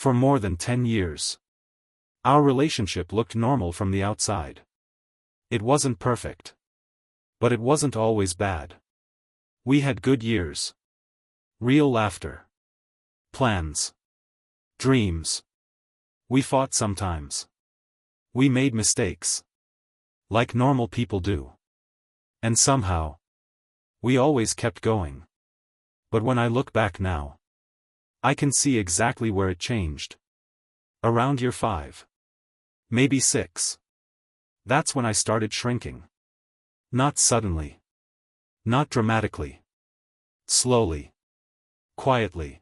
For more than 10 years. Our relationship looked normal from the outside. It wasn't perfect. But it wasn't always bad. We had good years. Real laughter. Plans. Dreams. We fought sometimes. We made mistakes. Like normal people do. And somehow, we always kept going. But when I look back now, I can see exactly where it changed. Around year 5. Maybe 6. That's when I started shrinking. Not suddenly. Not dramatically. Slowly. Quietly.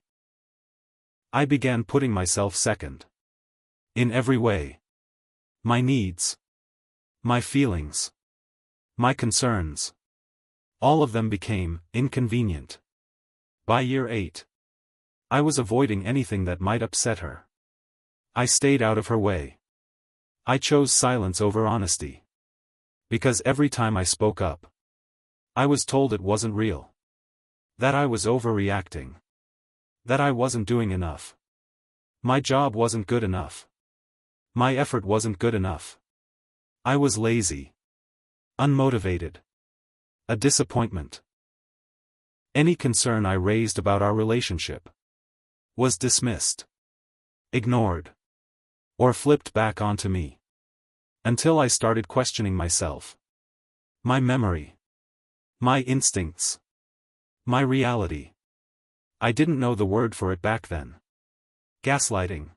I began putting myself second. In every way. My needs. My feelings. My concerns. All of them became inconvenient. By year 8. I was avoiding anything that might upset her. I stayed out of her way. I chose silence over honesty. Because every time I spoke up, I was told it wasn't real. That I was overreacting. That I wasn't doing enough. My job wasn't good enough. My effort wasn't good enough. I was lazy. Unmotivated. A disappointment. Any concern I raised about our relationship was dismissed. Ignored. Or flipped back onto me. Until I started questioning myself. My memory. My instincts. My reality. I didn't know the word for it back then. Gaslighting.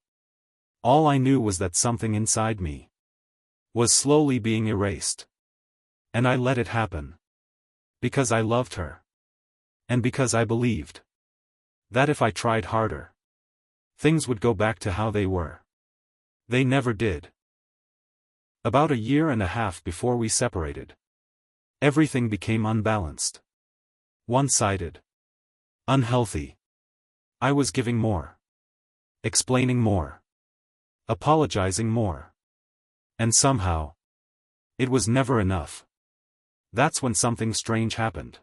All I knew was that something inside me was slowly being erased. And I let it happen. Because I loved her. And because I believed that if I tried harder, things would go back to how they were. They never did. About a year and a half before we separated, everything became unbalanced. One-sided. Unhealthy. I was giving more. Explaining more. Apologizing more. And somehow, it was never enough. That's when something strange happened.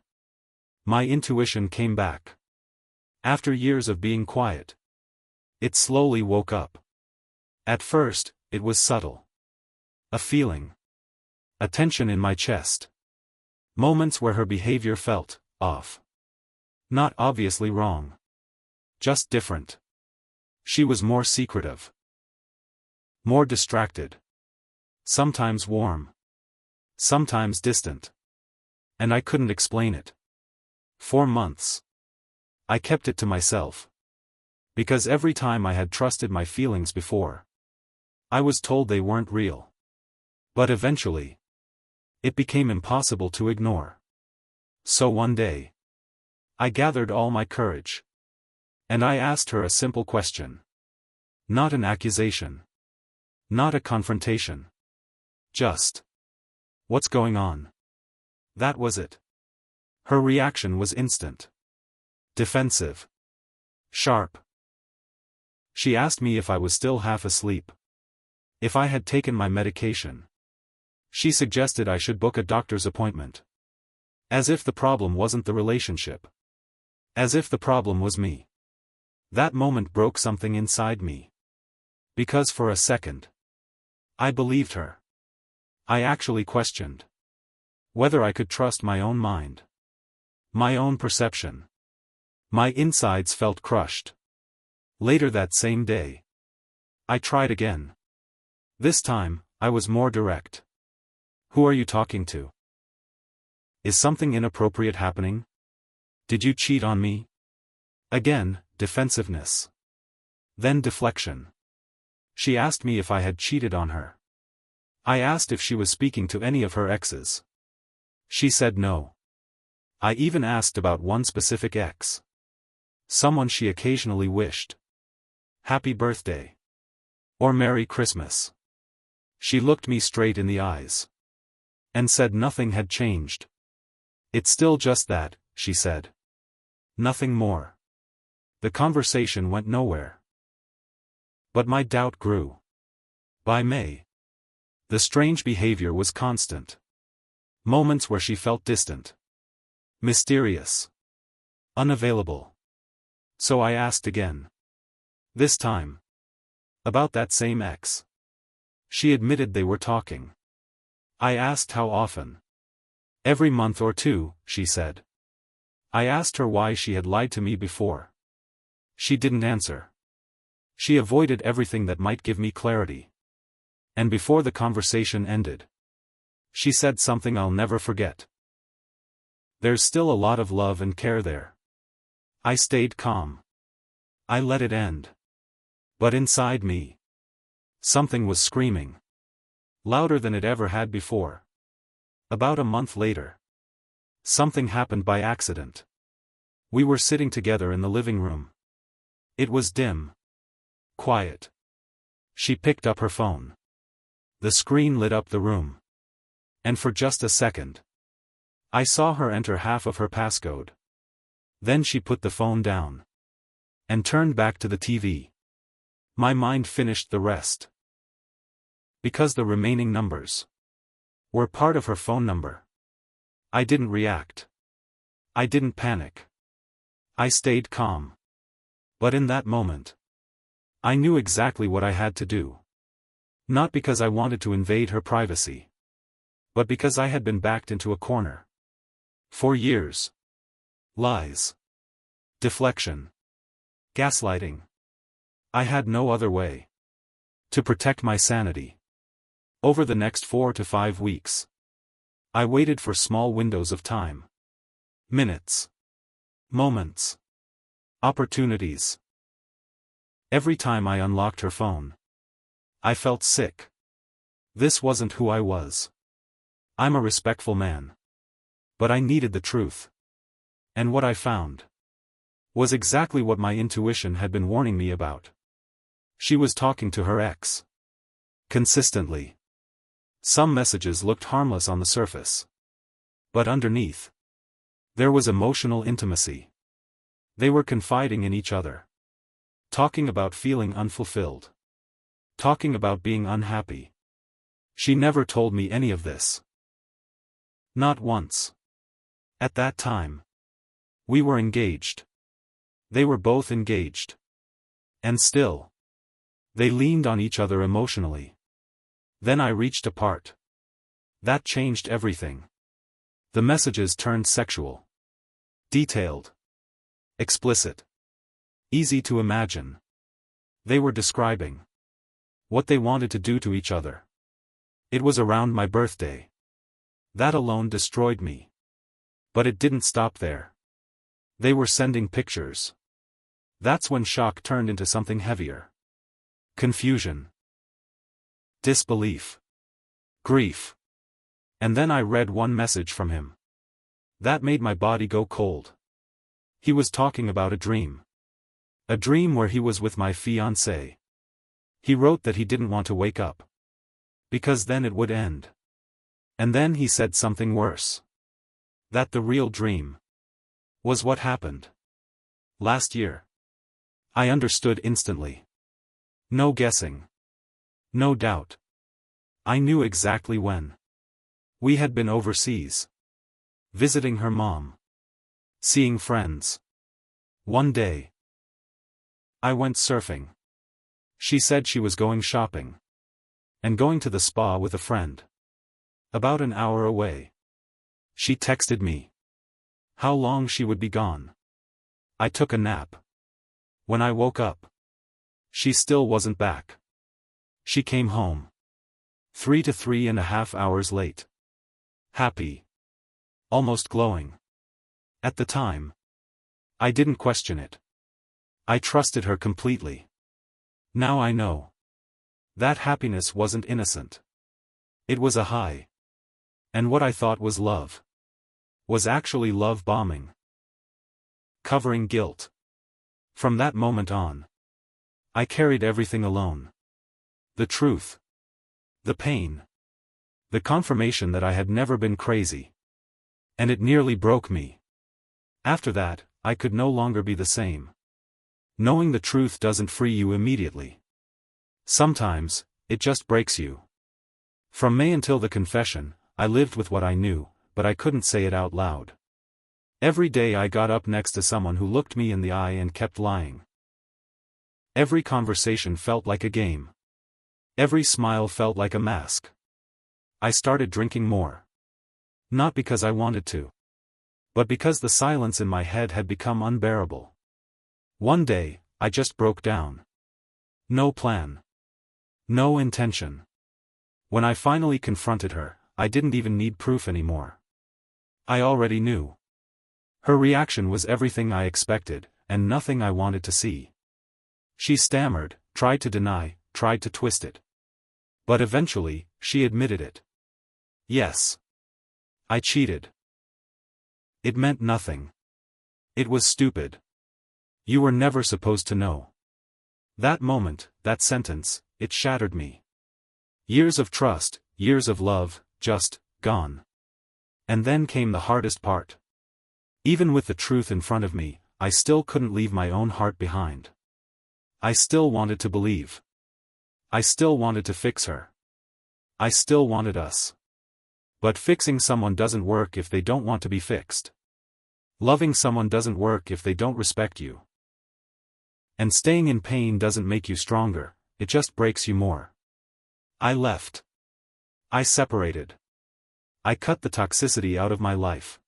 My intuition came back. After years of being quiet, it slowly woke up. At first, it was subtle. A feeling. A tension in my chest. Moments where her behavior felt off. Not obviously wrong. Just different. She was more secretive. More distracted. Sometimes warm. Sometimes distant. And I couldn't explain it. For months. I kept it to myself. Because every time I had trusted my feelings before, I was told they weren't real. But eventually, it became impossible to ignore. So one day, I gathered all my courage. And I asked her a simple question. Not an accusation. Not a confrontation. Just, what's going on? That was it. Her reaction was instant. Defensive. Sharp. She asked me if I was still half asleep. If I had taken my medication. She suggested I should book a doctor's appointment. As if the problem wasn't the relationship. As if the problem was me. That moment broke something inside me. Because for a second, I believed her. I actually questioned whether I could trust my own mind. My own perception. My insides felt crushed. Later that same day, I tried again. This time, I was more direct. Who are you talking to? Is something inappropriate happening? Did you cheat on me? Again, defensiveness. Then deflection. She asked me if I had cheated on her. I asked if she was speaking to any of her exes. She said no. I even asked about one specific ex. Someone she occasionally wished happy birthday. Or Merry Christmas. She looked me straight in the eyes. And said nothing had changed. It's still just that, she said. Nothing more. The conversation went nowhere. But my doubt grew. By May, the strange behavior was constant. Moments where she felt distant. Mysterious. Unavailable. So I asked again. This time, About that same ex. She admitted they were talking. I asked how often. Every month or two, she said. I asked her why she had lied to me before. She didn't answer. She avoided everything that might give me clarity. And before the conversation ended, she said something I'll never forget. There's still a lot of love and care there. I stayed calm. I let it end. But inside me, something was screaming. Louder than it ever had before. About a month later, something happened by accident. We were sitting together in the living room. It was dim. Quiet. She picked up her phone. The screen lit up the room. And for just a second, I saw her enter half of her passcode. Then she put the phone down. And turned back to the TV. My mind finished the rest. Because the remaining numbers were part of her phone number. I didn't react. I didn't panic. I stayed calm. But in that moment, I knew exactly what I had to do. Not because I wanted to invade her privacy, but because I had been backed into a corner. For years. Lies. Deflection. Gaslighting. I had no other way. To protect my sanity. Over the next 4 to 5 weeks, I waited for small windows of time. Minutes. Moments. Opportunities. Every time I unlocked her phone, I felt sick. This wasn't who I was. I'm a respectful man. But I needed the truth. And what I found was exactly what my intuition had been warning me about. She was talking to her ex. Consistently. Some messages looked harmless on the surface. But underneath, there was emotional intimacy. They were confiding in each other. Talking about feeling unfulfilled. Talking about being unhappy. She never told me any of this. Not once. At that time, we were engaged. They were both engaged. And still, they leaned on each other emotionally. Then I reached apart. That changed everything. The messages turned sexual. Detailed. Explicit. Easy to imagine. They were describing what they wanted to do to each other. It was around my birthday. That alone destroyed me. But it didn't stop there. They were sending pictures. That's when shock turned into something heavier. Confusion. Disbelief. Grief. And then I read one message from him. That made my body go cold. He was talking about a dream. A dream where he was with my fiancée. He wrote that he didn't want to wake up. Because then it would end. And then he said something worse. That the real dream was what happened last year. I understood instantly. No guessing. No doubt. I knew exactly when. We had been overseas. Visiting her mom. Seeing friends. One day, I went surfing. She said she was going shopping. And going to the spa with a friend. About an hour away. She texted me how long she would be gone. I took a nap. When I woke up, she still wasn't back. She came home 3 to 3.5 hours late. Happy. Almost glowing. At the time, I didn't question it. I trusted her completely. Now I know. That happiness wasn't innocent. It was a high. And what I thought was love was actually love bombing. Covering guilt. From that moment on, I carried everything alone. The truth. The pain. The confirmation that I had never been crazy. And it nearly broke me. After that, I could no longer be the same. Knowing the truth doesn't free you immediately. Sometimes, it just breaks you. From May until the confession, I lived with what I knew, but I couldn't say it out loud. Every day I got up next to someone who looked me in the eye and kept lying. Every conversation felt like a game. Every smile felt like a mask. I started drinking more. Not because I wanted to, but because the silence in my head had become unbearable. One day, I just broke down. No plan. No intention. When I finally confronted her, I didn't even need proof anymore. I already knew. Her reaction was everything I expected, and nothing I wanted to see. She stammered, tried to deny, tried to twist it. But eventually, she admitted it. Yes. I cheated. It meant nothing. It was stupid. You were never supposed to know. That moment, that sentence, it shattered me. Years of trust, years of love, just gone. And then came the hardest part. Even with the truth in front of me, I still couldn't leave my own heart behind. I still wanted to believe. I still wanted to fix her. I still wanted us. But fixing someone doesn't work if they don't want to be fixed. Loving someone doesn't work if they don't respect you. And staying in pain doesn't make you stronger, it just breaks you more. I left. I separated. I cut the toxicity out of my life.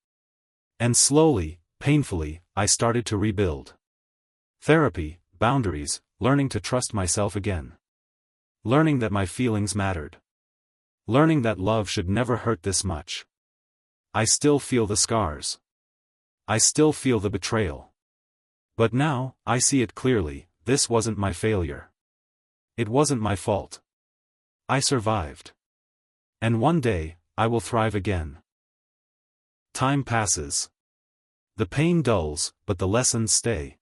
And slowly, painfully, I started to rebuild. Therapy, boundaries, learning to trust myself again. Learning that my feelings mattered. Learning that love should never hurt this much. I still feel the scars. I still feel the betrayal. But now, I see it clearly, this wasn't my failure. It wasn't my fault. I survived. And one day, I will thrive again. Time passes. The pain dulls, but the lessons stay.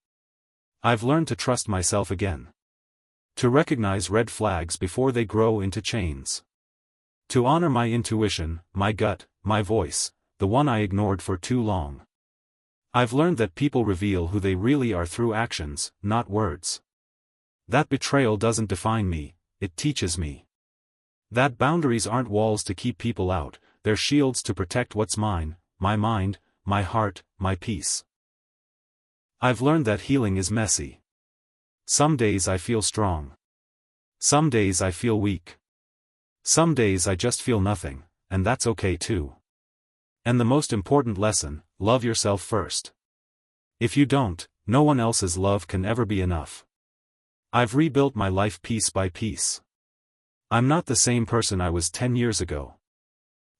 I've learned to trust myself again. To recognize red flags before they grow into chains. To honor my intuition, my gut, my voice, the one I ignored for too long. I've learned that people reveal who they really are through actions, not words. That betrayal doesn't define me, it teaches me. That boundaries aren't walls to keep people out, they're shields to protect what's mine, my mind, my heart, my peace. I've learned that healing is messy. Some days I feel strong. Some days I feel weak. Some days I just feel nothing, and that's okay too. And the most important lesson, love yourself first. If you don't, no one else's love can ever be enough. I've rebuilt my life piece by piece. I'm not the same person I was 10 years ago.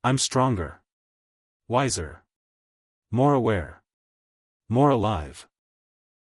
I'm stronger. Wiser. More aware. More alive.